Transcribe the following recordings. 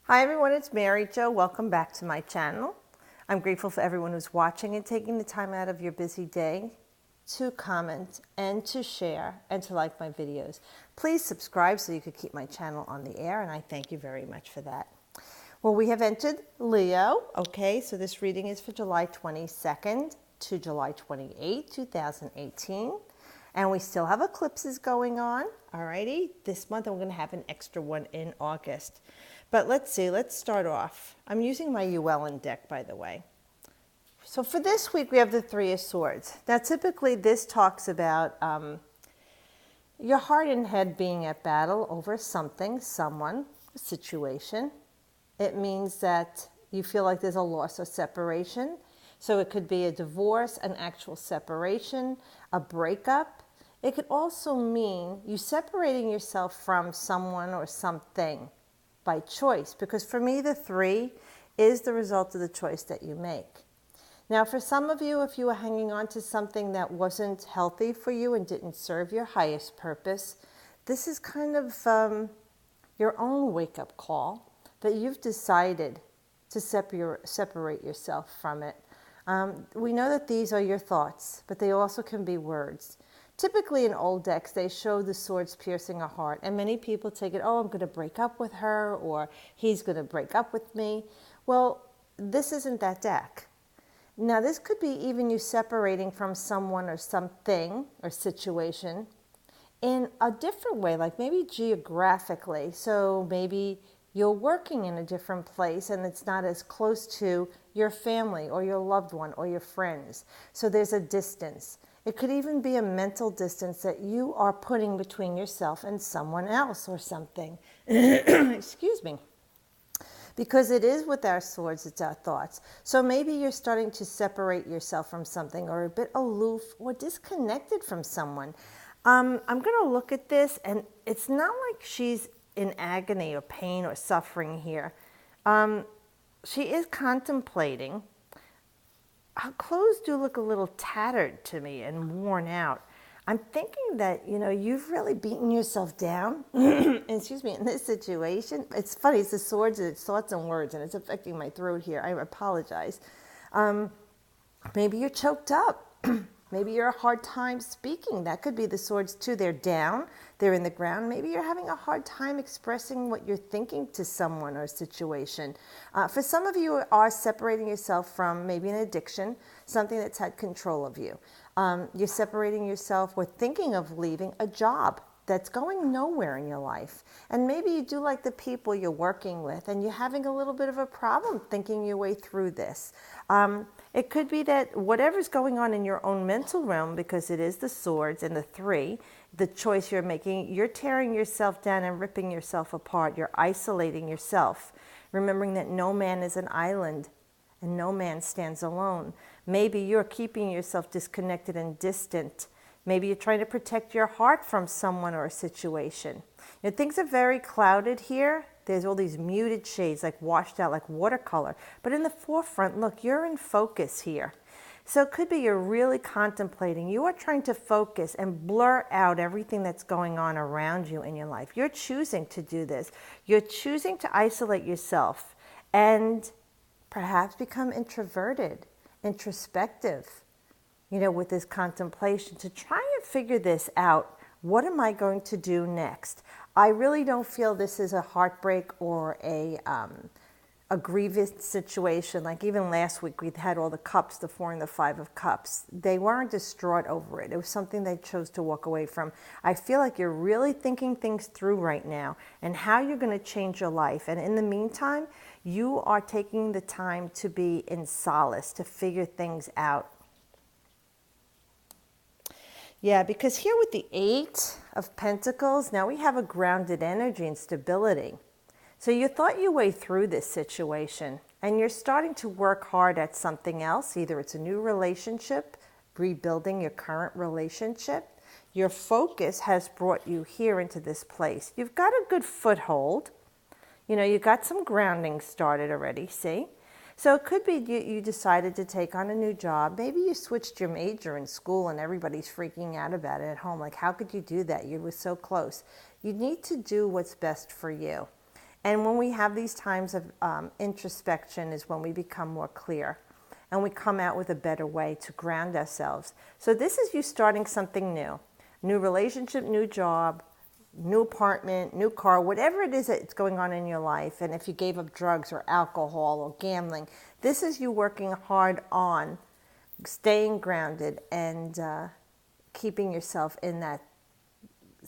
Hi everyone, it's Mary Jo. Welcome back to my channel. I'm grateful for everyone who's watching and taking the time out of your busy day to comment and to share and to like my videos. Please subscribe so you could keep my channel on the air, and I thank you very much for that. Well, we have entered Leo. Okay, so this reading is for July 22nd to July 28th, 2018. And we still have eclipses going on. Alrighty, this month I'm going to have an extra one in August. But let's see, let's start off. I'm using my Llewellyn deck, by the way. So for this week, we have the Three of Swords. Now, typically this talks about your heart and head being at battle over something, someone, a situation. It means that you feel like there's a loss or separation. So it could be a divorce, an actual separation, a breakup. It could also mean you separating yourself from someone or something by choice, because for me the three is the result of the choice that you make. Now for some of you, if you were hanging on to something that wasn't healthy for you and didn't serve your highest purpose, this is kind of your own wake-up call that you've decided to separate yourself from it. We know that these are your thoughts, but they also can be words. Typically in old decks, they show the swords piercing a heart, and many people take it, oh, I'm going to break up with her, or he's going to break up with me. Well, this isn't that deck. Now, this could be even you separating from someone or something or situation in a different way, like maybe geographically. So maybe you're working in a different place and it's not as close to your family or your loved one or your friends. So there's a distance. It could even be a mental distance that you are putting between yourself and someone else or something. Excuse me. Because it is with our swords, it's our thoughts. So maybe you're starting to separate yourself from something, or a bit aloof or disconnected from someone. I'm going to look at this, and it's not like she's in agony or pain or suffering here. She is contemplating. Her clothes do look a little tattered to me and worn out. I'm thinking that, you've really beaten yourself down, excuse me, in this situation. It's funny, it's the swords, it's thoughts and words, and it's affecting my throat here. I apologize. Maybe you're choked up. Maybe you're a hard time speaking. That could be the swords too. They're down, they're in the ground. Maybe you're having a hard time expressing what you're thinking to someone or a situation. For some of you are separating yourself from maybe an addiction, something that's had control of you. You're separating yourself or thinking of leaving a job that's going nowhere in your life. And maybe you do like the people you're working with and you're having a little bit of a problem thinking your way through this. It could be that whatever's going on in your own mental realm, because it is the swords and the three, the choice you're making, you're tearing yourself down and ripping yourself apart. You're isolating yourself, remembering that no man is an island and no man stands alone. Maybe you're keeping yourself disconnected and distant. Maybe you're trying to protect your heart from someone or a situation. Things are very clouded here. There's all these muted shades, like washed out, like watercolor. But in the forefront, look, you're in focus here. So it could be you're really contemplating. You are trying to focus and blur out everything that's going on around you in your life. You're choosing to do this. You're choosing to isolate yourself and perhaps become introverted, introspective, with this contemplation to try and figure this out. What am I going to do next? I really don't feel this is a heartbreak or a grievous situation. Like even last week, we had all the cups, the 4 and the 5 of cups. They weren't distraught over it. It was something they chose to walk away from. I feel like you're really thinking things through right now and how you're going to change your life. And in the meantime, you are taking the time to be in solace, to figure things out. Yeah, because here with the 8 of Pentacles, now we have a grounded energy and stability. So you thought your way through this situation and you're starting to work hard at something else. Either it's a new relationship, rebuilding your current relationship. Your focus has brought you here into this place. You've got a good foothold. You got some grounding started already, see? So it could be you decided to take on a new job. Maybe you switched your major in school and everybody's freaking out about it at home. Like, how could you do that? You were so close. You need to do what's best for you. And when we have these times of introspection is when we become more clear and we come out with a better way to ground ourselves. So this is you starting something new. New relationship, new job, new apartment, new car, whatever it is that's going on in your life. And if you gave up drugs or alcohol or gambling, this is you working hard on staying grounded and keeping yourself in that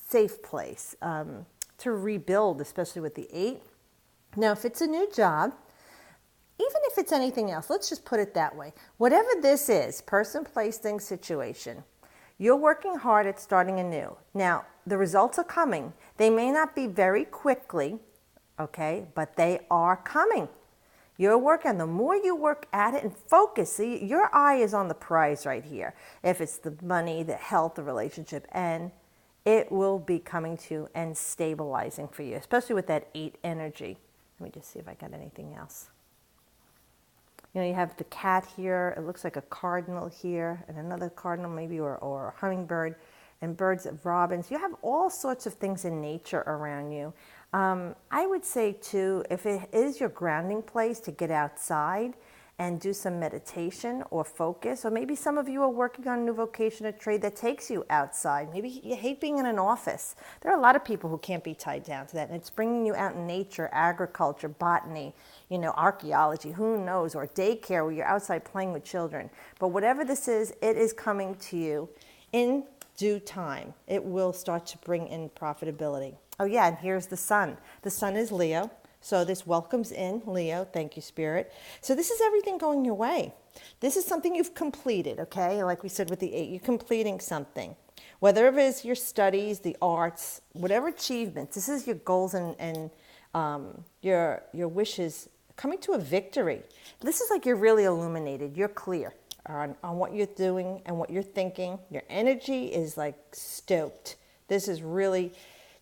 safe place to rebuild, especially with the 8. Now, if it's a new job, even if it's anything else, let's just put it that way. Whatever this is, person, place, thing, situation, you're working hard at starting anew. Now, the results are coming. They may not be very quickly, okay, but they are coming. You're working. The more you work at it and focus, see, your eye is on the prize right here. If it's the money, the health, the relationship, and it will be coming to you and stabilizing for you, especially with that 8 energy. Let me just see if I got anything else. You know, you have the cat here. It looks like a cardinal here, and another cardinal maybe, or a hummingbird, and birds of robins. You have all sorts of things in nature around you. I would say, too, if it is your grounding place, to get outside and do some meditation or focus. Or maybe some of you are working on a new vocation or trade that takes you outside. Maybe you hate being in an office. There are a lot of people who can't be tied down to that. And it's bringing you out in nature, agriculture, botany, you know, archaeology, who knows, or daycare where you're outside playing with children. But whatever this is, it is coming to you in due time. It will start to bring in profitability. Oh yeah, and here's the sun. The sun is Leo. So this welcomes in Leo. Thank you, Spirit. So this is everything going your way. This is something you've completed, okay? Like we said with the 8, you're completing something. Whether it is your studies, the arts, whatever achievements, this is your goals and your wishes coming to a victory. This is like you're really illuminated. You're clear on what you're doing and what you're thinking. Your energy is like stoked. This is really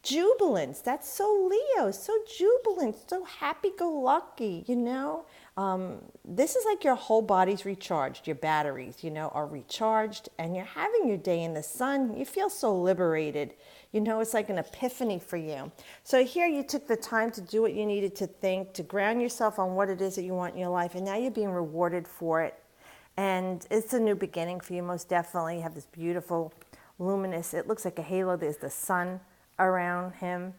jubilance. That's so Leo, so jubilant, so happy-go-lucky, you know. This is like your whole body's recharged. Your batteries, you know, are recharged, and you're having your day in the sun. You feel so liberated. You know, it's like an epiphany for you. So here you took the time to do what you needed to think, to ground yourself on what it is that you want in your life, and now you're being rewarded for it. And it's a new beginning for you, most definitely. You have this beautiful, luminous, it looks like a halo. There's the sun around him.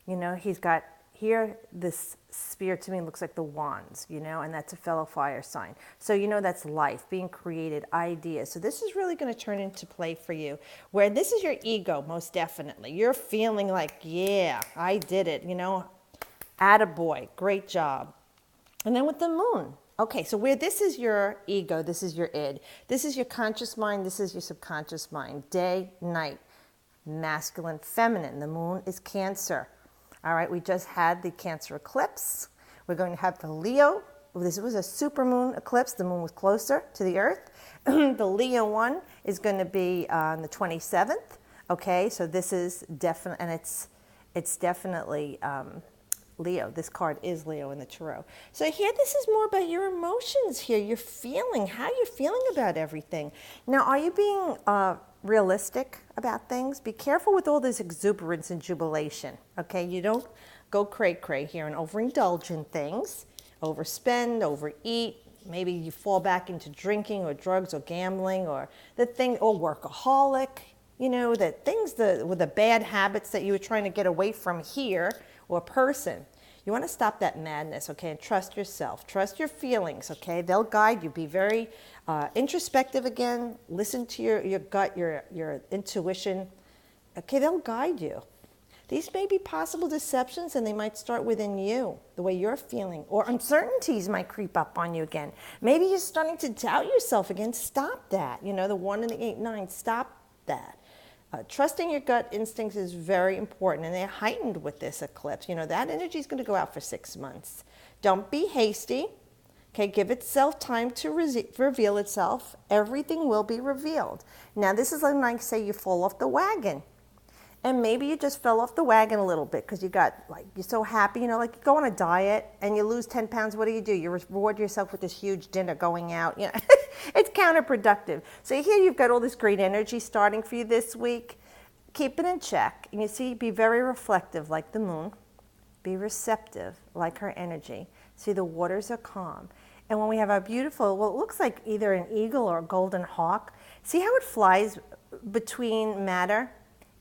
You know, he's got here, this spear to me looks like the wands, you know, and that's a fellow fire sign. So, you know, that's life, being created, ideas. So this is really going to turn into play for you, where this is your ego, most definitely. You're feeling like, yeah, I did it, you know, attaboy, great job. And then with the moon, okay, so where this is your ego, this is your id. This is your conscious mind, this is your subconscious mind. Day, night. Masculine, feminine. The moon is Cancer. All right, we just had the Cancer eclipse. We're going to have the Leo. This was a supermoon eclipse. The moon was closer to the earth. The Leo one is going to be on the 27th. Okay, so this is definitely, and it's definitely Leo. This card is Leo in the tarot. So here, this is more about your emotions here. You're feeling, how you're feeling about everything. Now, are you being realistic about things? Be careful with all this exuberance and jubilation, okay? You don't go cray-cray here and overindulge in things, overspend, overeat. Maybe you fall back into drinking or drugs or gambling or workaholic, you know, that things with the bad habits that you were trying to get away from here or person. You want to stop that madness, okay, and trust yourself. Trust your feelings, okay? They'll guide you. Be very introspective again. Listen to your gut, your intuition. Okay, they'll guide you. These may be possible deceptions, and they might start within you, the way you're feeling. Or uncertainties might creep up on you again. Maybe you're starting to doubt yourself again. Stop that. You know, the 1 and the 8, 9, stop that. Trusting your gut instincts is very important, and they're heightened with this eclipse. You know, that energy is going to go out for 6 months. Don't be hasty. Okay, give itself time to reveal itself. Everything will be revealed. Now, this is like, say, you fall off the wagon. And maybe you just fell off the wagon a little bit because you're so happy, you know, like you go on a diet and you lose 10 pounds. What do? You reward yourself with this huge dinner going out. You know, it's counterproductive. So here you've got all this great energy starting for you this week. Keep it in check. And you see, be very reflective like the moon. Be receptive, like her energy. See, the waters are calm. And when we have our beautiful, well, it looks like either an eagle or a golden hawk. See how it flies between matter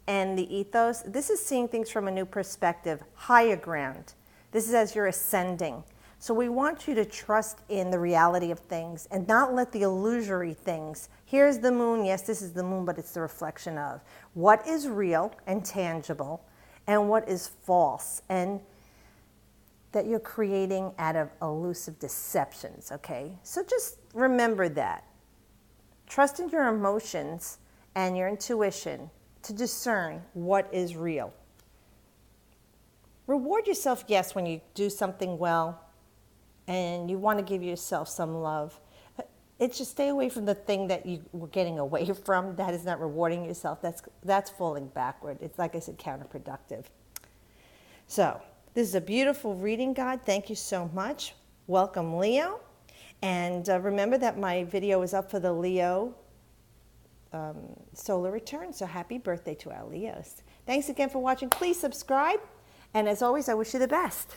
and the ethos? This is seeing things from a new perspective, higher ground. This is as you're ascending. So we want you to trust in the reality of things and not let the illusory things. Here's the moon. Yes, this is the moon, but it's the reflection of what is real and tangible and what is false and that you're creating out of elusive deceptions, okay? So just remember that. Trust in your emotions and your intuition to discern what is real. Reward yourself, yes, when you do something well and you want to give yourself some love. It's just stay away from the thing that you were getting away from. That is not rewarding yourself. That's falling backward. It's, like I said, counterproductive. So this is a beautiful reading, God. Thank you so much. Welcome, Leo. And remember that my video is up for the Leo solar return. So happy birthday to our Leos. Thanks again for watching. Please subscribe. And as always, I wish you the best.